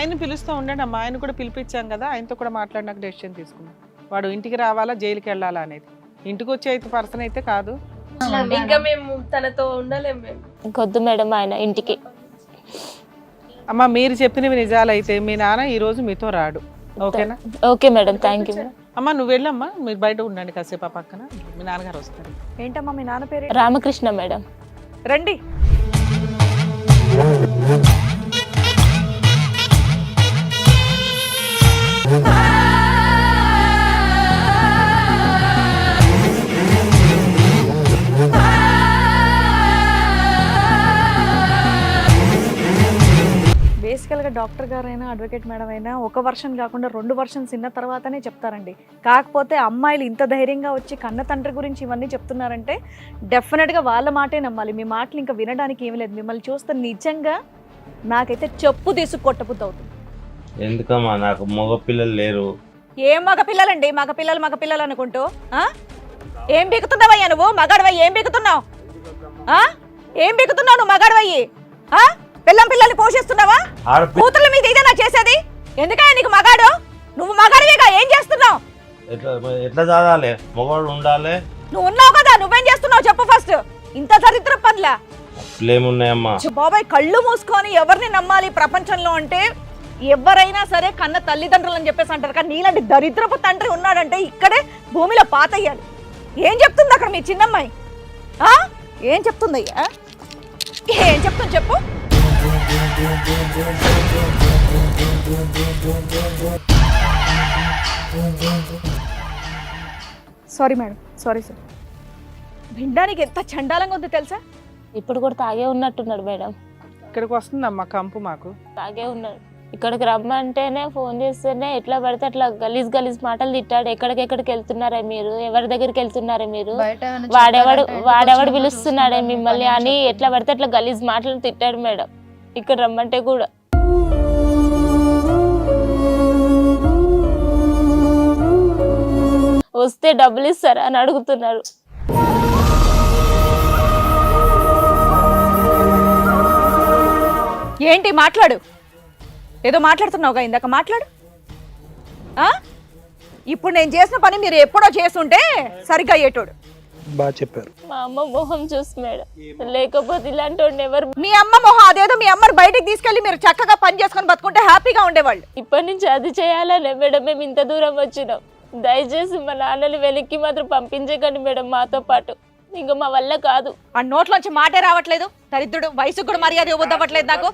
ఆయన్ని పిలుస్తూ ఉండండి అమ్మా, ఆయన కూడా పిలిపించాం కదా, ఆయనతో కూడా మాట్లాడినాక డెసిషన్ తీసుకున్నాం. వాడు ఇంటికి రావాలా జైలుకి వెళ్ళాలా అనేది. ఇంటికి వచ్చే అయితే పర్సన్ అయితే కాదు. ఇంకా మేము తనతో ఉండలేము మేము. ఇంకొద్దు మేడం ఆయన ఇంటికి. అమ్మ మీరు చెప్పినవి నిజాలైతే మీ నాన్న ఈ రోజు మీతో రాడు, ఓకేనా? Okay madam, thank you. అమ్మ నువ్వు వెళ్ళమ్మా, మీరు బయట ఉండండి కాసేపు, ఆ పక్కన మీ నాన్నగారు వస్తారు. ఏంటమ్మా మీ నాన్న పేరు? రామకృష్ణ మేడం. రండి. బేసికల్గా డాక్టర్ గారైనా అడ్వకేట్ మేడం అయినా ఒక వర్షన్ కాకుండా 2 వర్షన్స్ విన్న తర్వాతనే చెప్తారండి. కాకపోతే అమ్మాయిలు ఇంత ధైర్యంగా వచ్చి కన్న తండ్రి గురించి ఇవన్నీ చెప్తున్నారంటే డెఫినెట్గా వాళ్ళ మాటే నమ్మాలి. మీ మాటలు ఇంకా వినడానికి ఏమీ లేదు. మిమ్మల్ని చూస్తే నిజంగా నాకైతే చెప్పు తీసుకు కొట్టబుద్ధి అవుతుంది. ఎందుకమ్మా, నాకు మగ పిల్లలు లేరు. ఏం మగపిల్లలండి, మగపిల్లలు అనుకుంటూ ఏం బిగుతున్నావయ్యా నువ్వు? మగాడవయ్యి ఏం బిగుతున్నావు? ఏం బిగుతున్నావు నువ్వు మగాడవయ్యి? పిల్లల్ని పోషిస్తున్నావా? కూతుర్ల మీద ఇదేనా చేసేది? ఎందుకయ్యా నీకు మగాడు? నువ్వు మగాడివిగా ఏం చేస్తున్నావు? ఎట్లా చదవాలి? మగవాడు ఉండాలి. నువ్వు ఉన్నావు కదా, నువ్వేం చేస్తున్నావు చెప్పు ఫస్ట్. ఇంత దరిద్ర పనులా అట్లేమున్నాయమ్మా బాబాయ్? కళ్ళు మూసుకొని ఎవరిని నమ్మాలి ప్రపంచంలో అంటే ఎవరైనా సరే కన్న తల్లిదండ్రులు అని చెప్పేసి అంటారు. కానీ నీలాంటి దరిద్రపు తండ్రి ఉన్నాడంటే ఇక్కడే భూమిలో పాతయ్యాలి. ఏం చెప్తుంది అక్కడ మీ చిన్నమ్మాయి? ఏం చెప్తుంది? ఏం చెప్తుంది చెప్పు. Sorry madam, sorry sir. వినడానికి ఎంత చండాలంగా ఉంది తెలుసా? ఇప్పుడు కూడా తాగే ఉన్నట్టున్నాడు మేడం. ఇక్కడికి వస్తుందమ్మా కంపు, మాకు తాగే ఉన్నాడు. ఇక్కడికి రమ్మంటేనే ఫోన్ చేస్తేనే ఎట్లా పడితే అట్లా గలీజ్ మాటలు తిట్టాడు. ఎక్కడికి వెళ్తున్నారే మీరు, ఎవరి దగ్గరికి వెళ్తున్నారే మీరు, వాడెవడు పిలుస్తున్నాడే మిమ్మల్ని అని ఎట్లా పడితే అట్లా గలీజ్ మాటలు తిట్టాడు మేడం. ఇక్కడ రమ్మంటే కూడా వస్తే డబ్బులు ఇస్తారా అని అడుగుతున్నారు. ఏంటి మాట్లాడు? ఏదో మాట్లాడుతున్నావుగా ఇందాక, మాట్లాడు. ఇప్పుడు నేను చేసిన పని మీరు ఎప్పుడో చేస్తుంటే సరిగ్గా అయ్యేటోడు. బాగా చెప్పారు. మా అమ్మ మొహం చూసి మేడం, లేకపోతే ఇలాంటి వాడిని ఎవరు. మీ అమ్మ మొహం అదేదో మీ అమ్మని బయటికి తీసుకెళ్లి మీరు చక్కగా పని చేసుకొని బతుకుంటే హ్యాపీగా ఉండేవాళ్ళు. ఇప్పటి నుంచి అది చేయాలనే మేడం మేము ఇంత దూరం వచ్చినాం. దయచేసి మా నాన్నని వెనక్కి మాత్రం పంపించకండి మేడం మాతో పాటు. ఇంకా మా వల్ల కాదు. ఆ నోట్లోంచి మాటే రావట్లేదు. దరిద్రుడు, వయసు కూడా మర్యాద ఇవ్వద్దవట్లేదు నాకు.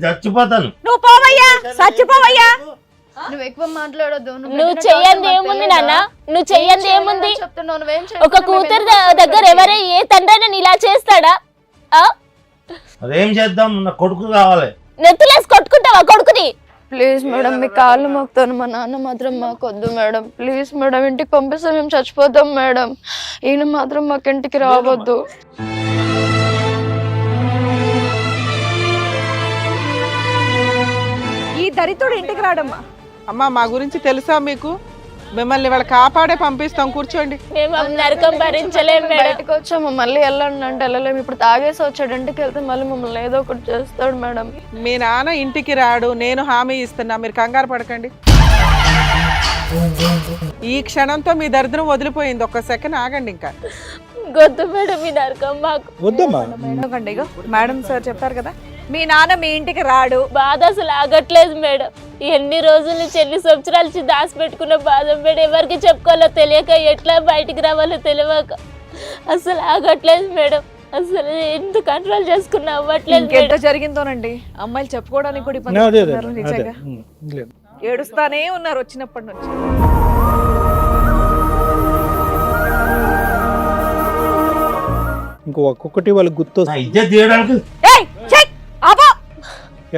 చచ్చిపోతాను. నువ్వు పోవయ్యా, చచ్చిపోవయ్యా. నువ్వు ఎక్కువ మాట్లాడొద్దు. నువ్వు చెయ్యంది ఏముంది నాన్న, నువ్వు చెయ్యంది ఏముంది? ఒక కూతురు దగ్గర ఎవరే ఏ తండ్రి ఇలా చేస్తాడా? అదేం చేద్దాం, నా కొడుకు కావాలి. నెత్తులేసి కొట్టుకుంటావా కొడుకుని? ప్లీజ్ మేడం, మీ కాళ్ళు మొక్కుతాను. మా నాన్న మాత్రం మాకొద్దు మేడం. ప్లీజ్ మేడం, ఇంటికి పంపిస్తే మేము చచ్చిపోతాం మేడం. ఈయన మాత్రం మాకు ఇంటికి రావద్దు. ఈ దరిద్రుడు ఇంటికి రాడమ్మా. అమ్మా మా గురించి తెలుసా మీకు? మిమ్మల్ని వాళ్ళు కాపాడే పంపిస్తాం, కూర్చోండి. మేము నరకం భరించలేము మేడం. బయటకు వచ్చాము, మళ్ళీ వెళ్ళండి అంటే వెళ్ళలేము. ఇప్పుడు తాగేసి వచ్చాడు, ఇంటికి వెళ్తే మళ్ళీ మమ్మల్ని ఏదో ఒకటి చేస్తాడు మేడం. మీ నాన్న ఇంటికి రాడు, నేను హామీ ఇస్తున్నా, మీరు కంగారు పడకండి. ఈ క్షణంతో మీ దరిద్రం వదిలిపోయింది. ఒక్క సెకండ్ ఆగండి. ఇంకా గొద్దు మేడం ఈ నరకం మాకు. వద్దమ్మా. మేడం సార్ చెప్పారు కదా, మీ నాన్న మీ ఇంటికి రాడు. బాధ అసలు ఆగట్లేదు మేడం. ఎన్ని రోజుల నుంచి, ఎన్ని సంవత్సరాల నుంచి దాచిపెట్టుకున్న బాధ మేడం. ఎవరికి చెప్పుకోవాలో తెలియక, ఎట్లా బయటికి రావాలో తెలియక అసలు ఆగట్లేదు మేడం. అసలు ఎంత కంట్రోల్ చేసుకున్నా అవ్వట్లేదు. ఎంత జరిగిందోనండి, అమ్మాయిలు చెప్పుకోవడానికి కూడా ఇబ్బంది పడుతున్నారు నిజంగా. ఏడుస్తానే ఉన్నారు వచ్చినప్పటి నుంచి. ఇంకో ఒక్కొక్కటి వాళ్ళకి గుర్తు.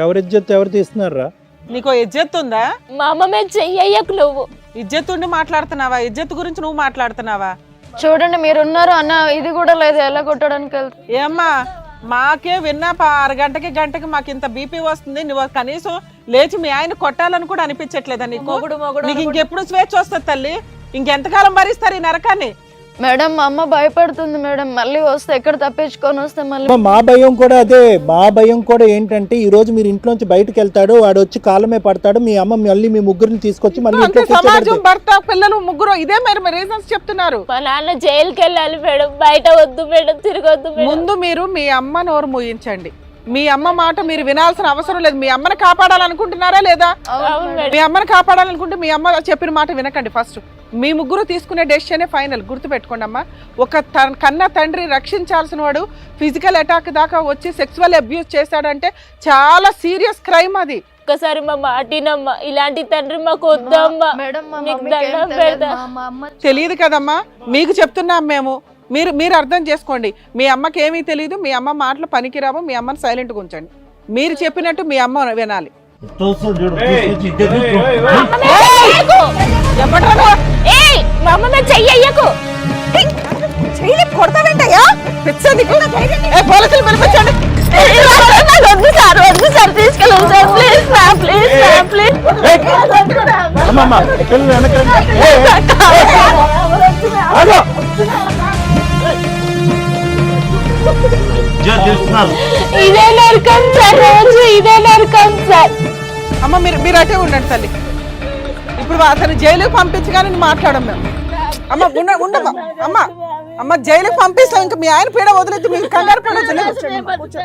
ఎవరి ఇజ్జత్ ఎవరు తీస్తున్నారా? నీకో ఇజ్జత్ ఉందా? మా అమ్మ మీద చెయ్యకు. నువ్వు ఇజ్జత్ ఉండి మాట్లాడుతున్నావా? ఇజ్జత్ గురించి నువ్వు మాట్లాడుతున్నావా? చూడండి మీరున్నారు అన్న, ఇది కూడా లేదు ఎలా కొట్టడానికి వెళ్తా. ఏమ్మా మాకే విన్నా అరగంటకి గంటకి మాకు ఇంత బీపీ వస్తుంది. నువ్వు కనీసం లేచి మీ ఆయన కొట్టాలని కూడా అనిపించట్లేదా నీకు? నీకు ఇంకెప్పుడు స్వేచ్ఛ వస్తుంది తల్లి? ఇంకెంతకాలం భరిస్తారు ఈ నరకాన్ని? మేడం మా అమ్మ భయపడుతుంది మేడం, మళ్ళీ వస్తే ఎక్కడ తప్పించుకొని వస్తే మళ్ళీ మా భయం కూడా అదే. మా భయం కూడా ఏంటంటే ఈ రోజు మీరు ఇంట్లోంచి బయటకు వెళ్తాడు, వాడు వచ్చి కాలమే పడతాడు, మీ అమ్మ మళ్ళీ మీ ముగ్గురిని తీసుకొచ్చి మళ్ళీ అంటే ఇంట్లో సమాజం, కూర్చోబెడతాడు. భర్త, పిల్లలు ముగ్గురు ఇదే మీరు రీజన్స్ చెప్తున్నారు. మా నాన్న జైలుకి వెళ్ళాలి మేడం, బయట వద్దు మేడం, తిరగొద్దు మేడం. ముందు మీరు మీ అమ్మ నోరు మూయించండి. మీ అమ్మ మాట మీరు వినాల్సిన అవసరం లేదు. మీ అమ్మని కాపాడాలనుకుంటున్నారా లేదా? అవును మేడం. మీ అమ్మని కాపాడాలనుకుంటే మీ అమ్మ చెప్పిన మాట వినకండి. ఫస్ట్ మీ ముగ్గురు తీసుకునే డెసిషనే ఫైనల్. గుర్తుపెట్టుకోండి అమ్మా. ఒక కన్న తండ్రి రక్షించాల్సిన వాడు ఫిజికల్ అటాక్ దాకా వచ్చి సెక్సువల్ అబ్యూస్ చేశాడంటే చాలా సీరియస్ క్రైమ్ అది. ఒక్కసారి మా మాటినమ్మా, ఇలాంటి తండ్రి మాకు వద్దమ్మా. మేడం మా నీకు మమ్మీకి ఏం దండం తెలియదు, పెడతా. మా అమ్మ తెలియదు కదమ్మా, మీకు చెప్తున్నాం మేము. మీరు అర్థం చేసుకోండి. మీ అమ్మకి ఏమీ తెలియదు, మీ అమ్మ మాటలు పనికిరావు, మీ అమ్మని సైలెంట్గా ఉంచండి. మీరు చెప్పినట్టు మీ అమ్మ వినాలి. ఏయ్, మా అమ్మ మీద చెయ్యి ఎయ్యకు. కొడతావేంటయ్యా? పోలీసులు పిలిపించండి. వద్దు సార్, వద్దు సార్, తీసుకెళ్ళండి sir, please sir, please sir, please. అమ్మమ్మ, పిల్లలు వెనక్కి రండి. ఇదే నరకం సార్, రోజు ఇదే నరకం సార్. అమ్మ మీరు అటే ఉండండి తల్లి. ఇప్పుడు అతను జైలుకి పంపించగానే నేను మాట్లాడం మేము. అమ్మ ఉండమ్మా. అమ్మ జైలుకి పంపిస్తాం. ఇంకా మీ ఆయన పీడ వదిలేదు, మీకు కంగారు పడవచ్చు.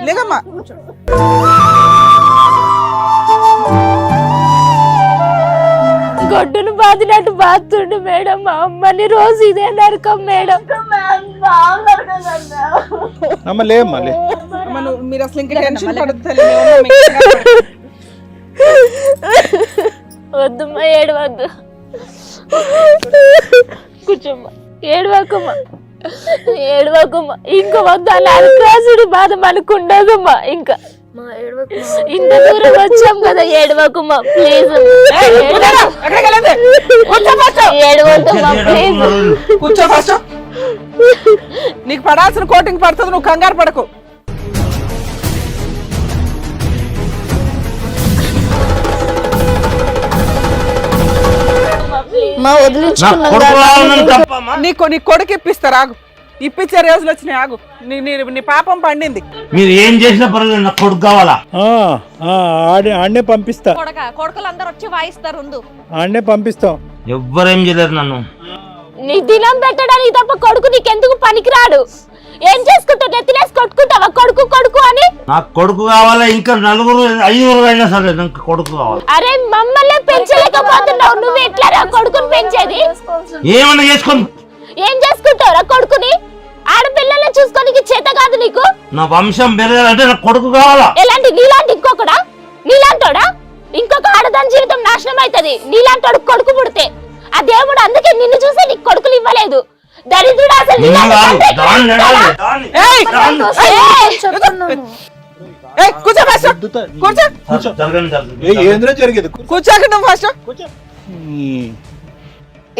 లేదమ్మా. గొడ్డును బాదినట్టు బాతుండు మేడం మా అమ్మని, రోజు ఇదే నరకం మేడం. అమ్మ లేమ్మా లే. అమ్మ మీరు అసలు ఇంకా టెన్షన్ పడద్దు తల్లి. మేము కంగారు పడకు. వద్దమ్మా, ఏడవద్దు, కూర్చోమ్మా, ఏడవకమ్మా, ఏడవకమ్మా. ఇంకా వద్దు, అలా అలకాసుడి బాధ మనకు ఉండదమ్మా. ఇంకా ఇంత దూరం వచ్చాం కదా, ఏడవకమ్మా ప్లీజ్. ఏడవద్దమ్మా ప్లీజ్. కూర్చో ఫస్ట్. నీకు పడాల్సిన కోటింగ్ పడుతుంది, నువ్వు కంగారు పడకు. మా వదిలించుకున్నాం. నీ కొడుకు ఇప్పిస్తారు, ఆగు. ఇప్పించే రోజులు వచ్చినాయి, ఆగు. నీ పాపం పండింది. మీరు ఏం చేసినా పర్వాలేదు, నాకు కొడుకు కావాలా. ఆడనే పంపిస్తా. కొడుకులు అందరు వచ్చి వాయిస్తారు, ఆడనే పంపిస్తాం. ఎవ్వరేం చేయలేరు నన్ను. నీ దినం పెట్టడానికి తప్ప కొడుకు నీకెందుకు పనికిరాడు. ఏం చేసుకుంటావు, నెత్తినేసి కొట్టుకుంటావా కొడుకు కొడుకు అని? నాకు కొడుకు కావాలా, ఇంకా 4-5 అయినా సరే నాకు కొడుకు కావాలి. అరే మమ్మల్ని పెంచలేకపోతున్నావు, నువ్వు ఎట్లా రా కొడుకుని పెంచేది? ఏమన్నా చేసుకోండి. ఏం చేసుకుంటావురా కొడుకుని? ఆడపిల్లల్ని చూసుకోనికి చేత కాదు నీకు? నా వంశం పెరగాలంటే నాకు కొడుకు కావాలా. ఎలాంటి నీలాంటి ఇంకొకడా? నీలాంటోడా? ఇంకొక ఆడదాని జీవితం నాశనం అవుతుంది నీలాంటోడు కొడుకు పుడితే. ఆ దేవుడు అందుకే నిన్ను చూసి నీకు కొడుకులు ఇవ్వలేదు. దరిద్రుడు అసలు కూర్చోక నువ్వు ఫస్ట్.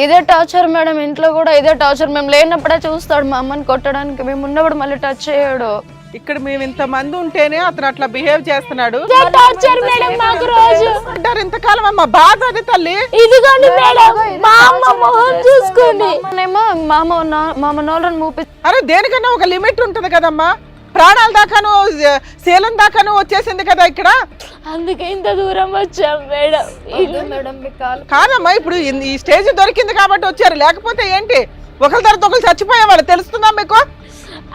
ఇదే టార్చర్ మేడం, ఇంట్లో కూడా ఇదే టార్చర్. మేము లేనప్పుడే చూస్తాడు మా అమ్మని కొట్టడానికి, మేము ఉన్నప్పుడు మళ్ళీ టచ్ చేయడు. ఇక్కడ మేము ఇంత మంది ఉంటేనే అతను అట్లా బిహేవ్ చేస్తున్నాడు. టార్చర్ మేడం మాకు రోజు. అంటారు ఇంతకాలం అమ్మ బాధ అది తల్లి. ఇదిగోండి మేడం మా అమ్మ మొహం చూసుకోండి. మామ నోళ్ళని మూపి. అరే దేనికన్నా ఒక లిమిట్ ఉంటుంది కదమ్మా. ప్రాణాల దాకాను శీలం దాకాను వచ్చేసింది కదా ఇక్కడ. అందుకే ఇంత దూరం వచ్చాం మేడం. కాదమ్మా, ఇప్పుడు ఈ స్టేజ్ దొరికింది కాబట్టి వచ్చారు, లేకపోతే ఏంటి ఒకరి తర్వాత ఒకరు చచ్చిపోయేవాళ్ళు. తెలుస్తుందా మీకు?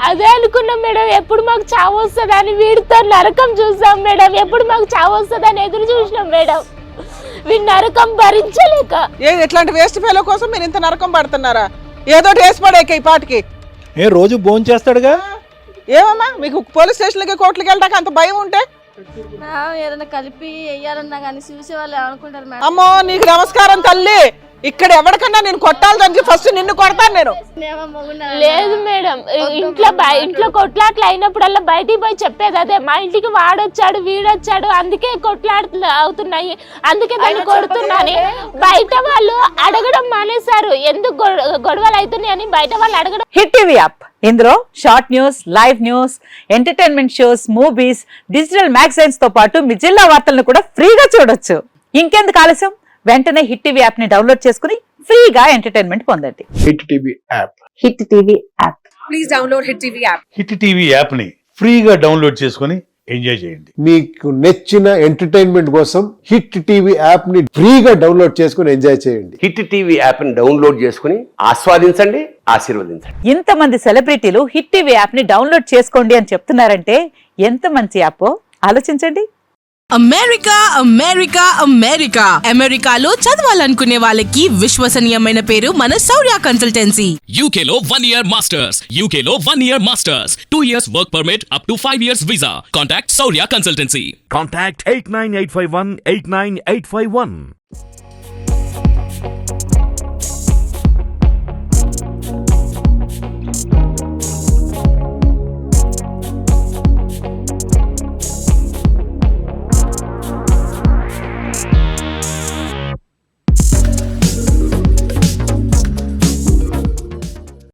అదే అనుకున్నాం మేడం, ఎప్పుడు మాకు చావు వస్తుందని. వీడితో నరకం చూసాం మేడం, ఎప్పుడు మాకు చావు వస్తుందని ఎదురు చూసినాం మేడం. వీడి నరకం భరించలేక. ఇట్లాంటి వేస్ట్ ఫెలో కోసం మీరు ఇంత నరకం పడుతున్నారా? ఏదో వేసి పడేక ఈ పాటికి. రోజు భోజనం చేస్తాడుగా. ఏమమ్మా మీకు పోలీస్ స్టేషన్లకి కోర్టులకి వెళ్ళడానికి అంత భయం ఉంటే? ఏదైనా కలిపి వెయ్యాలన్నా కానీ చూసే వాళ్ళు అనుకుంటారు మేడం. అమ్మో నీకు నమస్కారం తల్లి. ఇక్కడ ఎవరికన్నా నేను కొట్టాలి, ఫస్ట్ నిన్ను కొడతాను నేను. లేదు మేడం, ఇంట్లో కొట్లాట్లు అయినప్పుడల్లా బయటికి పోయి చెప్పేది అదే. మా ఇంటికి వాడొచ్చాడు వీడొచ్చాడు అందుకే కొట్లాట్లు అవుతున్నాయి, అందుకే దాన్ని కొడుతున్నాను. బయట వాళ్ళు అడగడం మానేశారు, ఎందుకు గొడవలు అవుతున్నాయి అని బయట వాళ్ళు అడగడం. హిట్ టీవీ యాప్, ఇందులో short news, live news, entertainment shows, movies, digital magazines తో పాటు మీ జిల్లా వార్తలను కూడా ఫ్రీగా చూడొచ్చు. ఇంకెందుకు ఆలస్యం, వెంటనే హిట్ టీవీ యాప్ ని డౌన్లోడ్ చేసుకుని ఫ్రీగా ఎంటర్టైన్మెంట్ పొందండి. Hit TV app. Hit TV app. Hit TV యాప్ని ఫ్రీగా డౌన్లోడ్ చేసుకొని ఎంజాయ్ చేయండి. మీకు నచ్చిన ఎంటర్టైన్మెంట్ కోసం హిట్ టీవీ యాప్ ని ఫ్రీగా డౌన్లోడ్ చేసుకుని ఎంజాయ్ చేయండి. హిట్ టీవీ యాప్ ని డౌన్లోడ్ చేసుకుని ఆస్వాదించండి, ఆశీర్వదించండి. ఇంతమంది సెలబ్రిటీలు హిట్ టీవీ యాప్ ని డౌన్లోడ్ చేసుకోండి అని చెప్తున్నారంటే ఎంత మంచి యాప్ ఆలోచించండి. అమెరికా అమెరికా అమెరికా అమెరికాలో చదవాలనుకునే వాళ్ళకి విశ్వసనీయమైన పేరు మన శౌర్య కన్సల్టెన్సీ. UK లో 1 year masters, UK లో 1 year masters, 2 years work permit up to 5 years visa. Contact Saurya Consultancy. Contact 89851 89851.